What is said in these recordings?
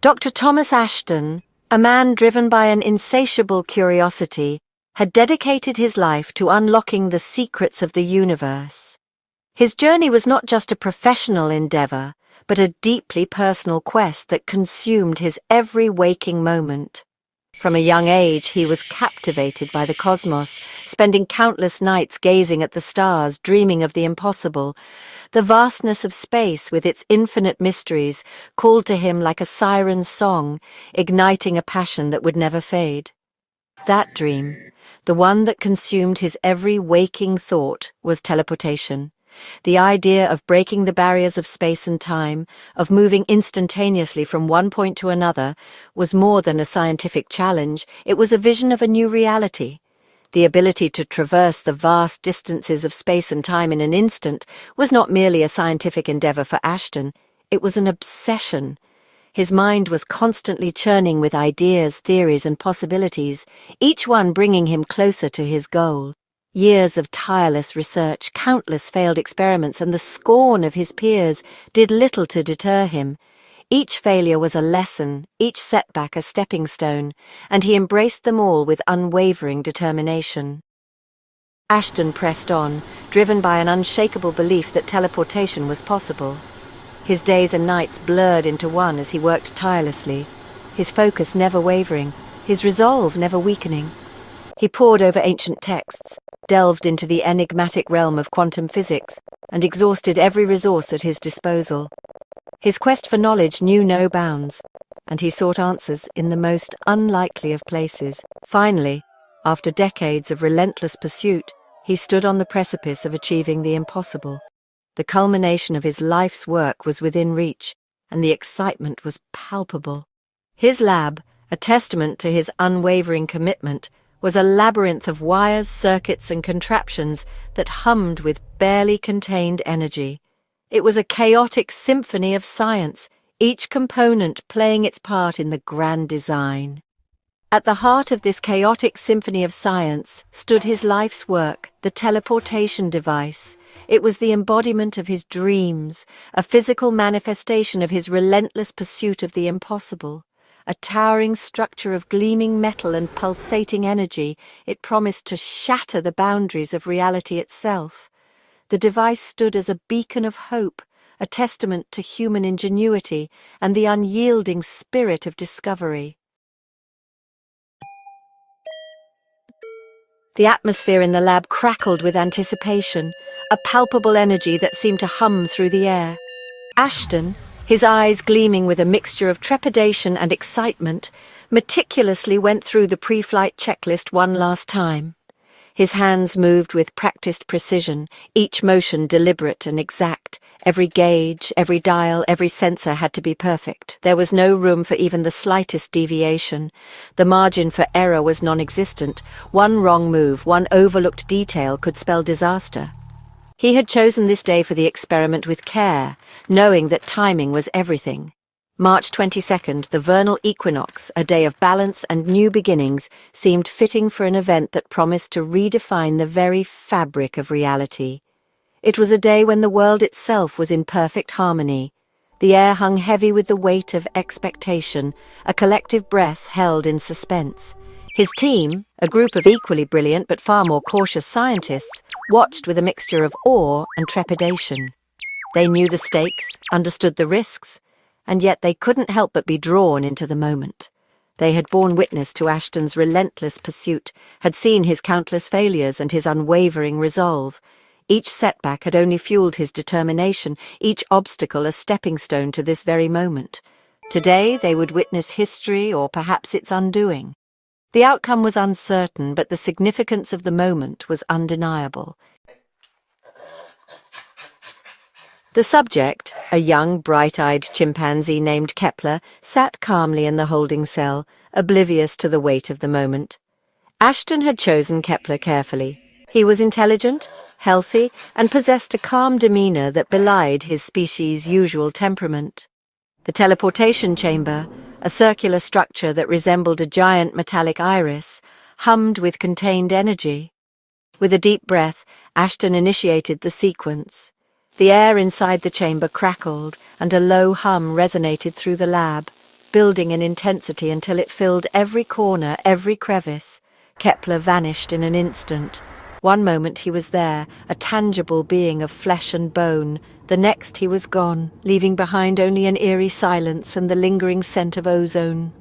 Dr. Thomas Ashton, a man driven by an insatiable curiosity, had dedicated his life to unlocking the secrets of the universe. His journey was not just a professional endeavor, but a deeply personal quest that consumed his every waking moment. From a young age, he was captivated by the cosmos, spending countless nights gazing at the stars, dreaming of the impossible. The vastness of space, with its infinite mysteries, called to him like a siren's song, igniting a passion that would never fade. That dream, the one that consumed his every waking thought, was teleportation. The idea of breaking the barriers of space and time, of moving instantaneously from one point to another, was more than a scientific challenge. It was a vision of a new reality. The ability to traverse the vast distances of space and time in an instant was not merely a scientific endeavor for Ashton, it was an obsession. His mind was constantly churning with ideas, theories, and possibilities, each one bringing him closer to his goal. Years of tireless research, countless failed experiments, and the scorn of his peers did little to deter him. Each failure was a lesson, each setback a stepping stone, and he embraced them all with unwavering determination. Ashton pressed on, driven by an unshakable belief that teleportation was possible. His days and nights blurred into one as he worked tirelessly, his focus never wavering, his resolve never weakening. He pored over ancient texts, delved into the enigmatic realm of quantum physics, and exhausted every resource at his disposal. His quest for knowledge knew no bounds, and he sought answers in the most unlikely of places. Finally, after decades of relentless pursuit, he stood on the precipice of achieving the impossible. The culmination of his life's work was within reach, and the excitement was palpable. His lab, a testament to his unwavering commitment, was a labyrinth of wires, circuits, and contraptions that hummed with barely contained energy. It was a chaotic symphony of science, each component playing its part in the grand design. At the heart of this chaotic symphony of science stood his life's work, the teleportation device. It was the embodiment of his dreams, a physical manifestation of his relentless pursuit of the impossible. A towering structure of gleaming metal and pulsating energy, it promised to shatter the boundaries of reality itself. The device stood as a beacon of hope, a testament to human ingenuity and the unyielding spirit of discovery. The atmosphere in the lab crackled with anticipation, a palpable energy that seemed to hum through the air. Ashton, his eyes gleaming with a mixture of trepidation and excitement, meticulously went through the pre-flight checklist one last time. His hands moved with practiced precision, each motion deliberate and exact. Every gauge, every dial, every sensor had to be perfect. There was no room for even the slightest deviation. The margin for error was non-existent. One wrong move, one overlooked detail could spell disaster. He had chosen this day for the experiment with care, knowing that timing was everything. March 22nd, the vernal equinox, a day of balance and new beginnings, seemed fitting for an event that promised to redefine the very fabric of reality. It was a day when the world itself was in perfect harmony. The air hung heavy with the weight of expectation, a collective breath held in suspense. His team, a group of equally brilliant but far more cautious scientists, watched with a mixture of awe and trepidation. They knew the stakes, understood the risks, and yet they couldn't help but be drawn into the moment. They had borne witness to Ashton's relentless pursuit, had seen his countless failures and his unwavering resolve. Each setback had only fueled his determination, each obstacle a stepping stone to this very moment. Today they would witness history or perhaps its undoing. The outcome was uncertain, but the significance of the moment was undeniable. The subject, a young, bright-eyed chimpanzee named Kepler, sat calmly in the holding cell, oblivious to the weight of the moment. Ashton had chosen Kepler carefully. He was intelligent, healthy, and possessed a calm demeanor that belied his species' usual temperament. The teleportation chamber, a circular structure that resembled a giant metallic iris, hummed with contained energy. With a deep breath, Ashton initiated the sequence. The air inside the chamber crackled, and a low hum resonated through the lab. building in intensity until it filled every corner, every crevice. Kepler vanished in an instant. One moment he was there, a tangible being of flesh and bone. The next he was gone, leaving behind only an eerie silence and the lingering scent of ozone.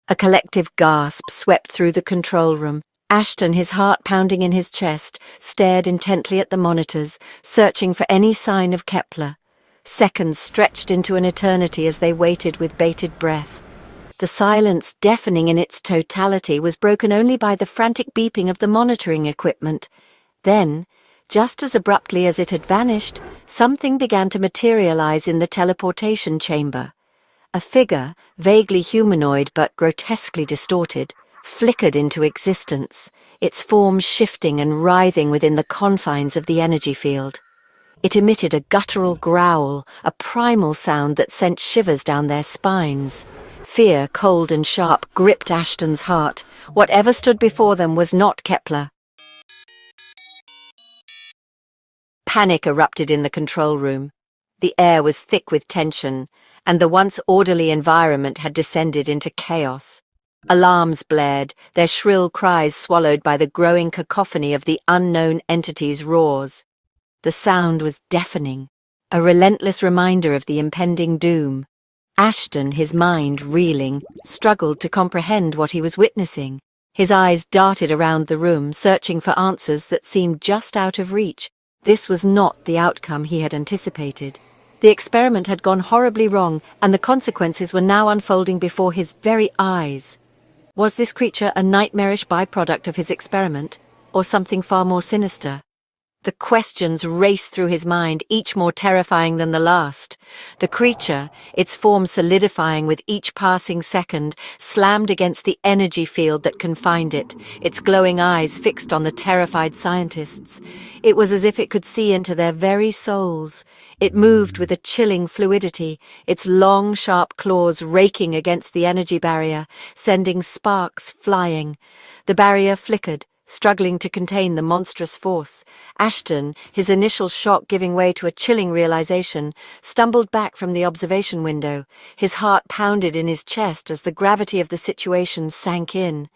A collective gasp swept through the control room. Ashton, his heart pounding in his chest, stared intently at the monitors, searching for any sign of Kepler. Seconds stretched into an eternity as they waited with bated breath. The silence, deafening in its totality, was broken only by the frantic beeping of the monitoring equipment. Then, just as abruptly as it had vanished, something began to materialize in the teleportation chamber. A figure, vaguely humanoid but grotesquely distorted, flickered into existence, its form shifting and writhing within the confines of the energy field. It emitted a guttural growl, a primal sound that sent shivers down their spines. Fear, cold and sharp, gripped Ashton's heart. Whatever stood before them was not Kepler. Panic erupted in the control room. The air was thick with tension, and the once orderly environment had descended into chaos. Alarms blared, their shrill cries swallowed by the growing cacophony of the unknown entity's roars. The sound was deafening, a relentless reminder of the impending doom. Ashton, his mind reeling, struggled to comprehend what he was witnessing. His eyes darted around the room, searching for answers that seemed just out of reach. This was not the outcome he had anticipated. The experiment had gone horribly wrong, and the consequences were now unfolding before his very eyes. Was this creature a nightmarish byproduct of his experiment, or something far more sinister? The questions raced through his mind, each more terrifying than the last. The creature, its form solidifying with each passing second, slammed against the energy field that confined it, its glowing eyes fixed on the terrified scientists. It was as if it could see into their very souls. It moved with a chilling fluidity, its long, sharp claws raking against the energy barrier, sending sparks flying. The barrier flickered, struggling to contain the monstrous force. Ashton, his initial shock giving way to a chilling realization, stumbled back from the observation window. His heart pounded in his chest as the gravity of the situation sank in.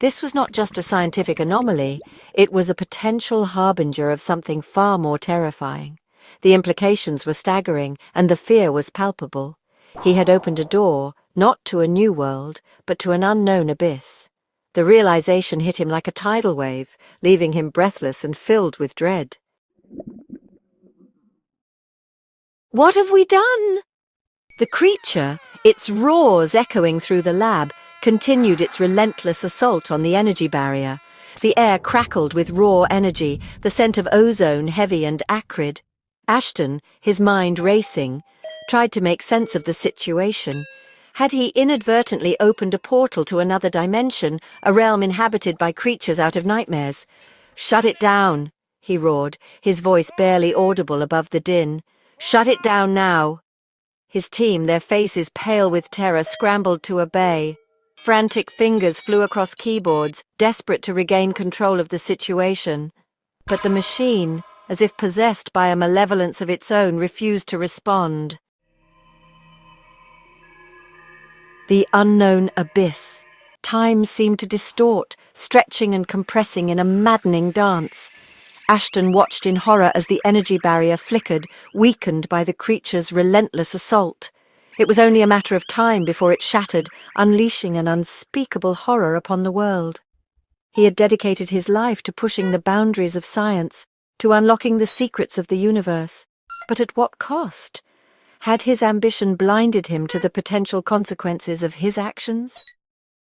This was not just a scientific anomaly, it was a potential harbinger of something far more terrifying. The implications were staggering, and the fear was palpable. He had opened a door, not to a new world, but to an unknown abyss. The realization hit him like a tidal wave, leaving him breathless and filled with dread. What have we done? The creature, its roars echoing through the lab, continued its relentless assault on the energy barrier. The air crackled with raw energy, the scent of ozone heavy and acrid. Ashton, his mind racing, tried to make sense of the situation. Had he inadvertently opened a portal to another dimension, a realm inhabited by creatures out of nightmares? "Shut it down," he roared, his voice barely audible above the din. "Shut it down now." His team, their faces pale with terror, scrambled to obey. Frantic fingers flew across keyboards, desperate to regain control of the situation. But the machine, as if possessed by a malevolence of its own, refused to respond. The unknown abyss. Time seemed to distort, stretching and compressing in a maddening dance. Ashton watched in horror as the energy barrier flickered, weakened by the creature's relentless assault. It was only a matter of time before it shattered, unleashing an unspeakable horror upon the world. He had dedicated his life to pushing the boundaries of science, to unlocking the secrets of the universe. But at what cost? Had his ambition blinded him to the potential consequences of his actions?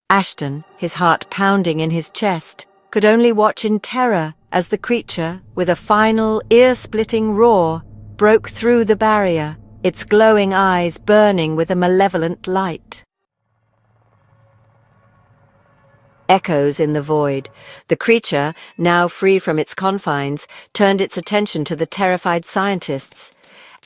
Ashton, his heart pounding in his chest, could only watch in terror as the creature, with a final, ear-splitting roar, broke through the barrier, its glowing eyes burning with a malevolent light. Echoes in the void. The creature, now free from its confines, turned its attention to the terrified scientists.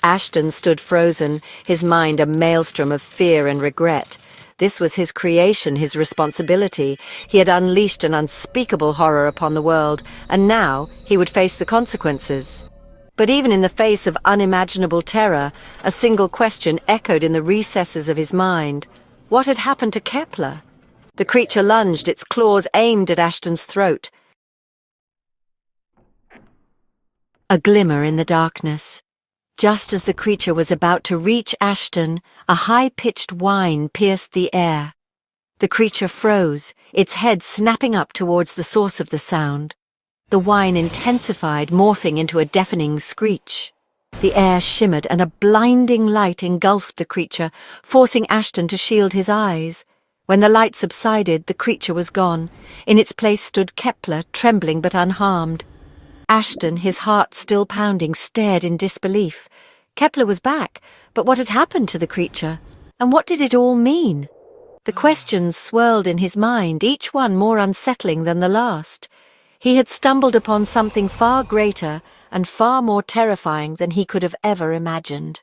Ashton stood frozen, his mind a maelstrom of fear and regret. This was his creation, his responsibility. He had unleashed an unspeakable horror upon the world, and now he would face the consequences. But even in the face of unimaginable terror, a single question echoed in the recesses of his mind. What had happened to Kepler? The creature lunged, its claws aimed at Ashton's throat. A glimmer in the darkness. Just as the creature was about to reach Ashton, a high-pitched whine pierced the air. The creature froze, its head snapping up towards the source of the sound. The whine intensified, morphing into a deafening screech. The air shimmered and a blinding light engulfed the creature, forcing Ashton to shield his eyes. When the light subsided, the creature was gone. In its place stood Kepler, trembling but unharmed. Ashton, his heart still pounding, stared in disbelief. Kepler was back, but what had happened to the creature? And what did it all mean? The questions swirled in his mind, each one more unsettling than the last. He had stumbled upon something far greater and far more terrifying than he could have ever imagined.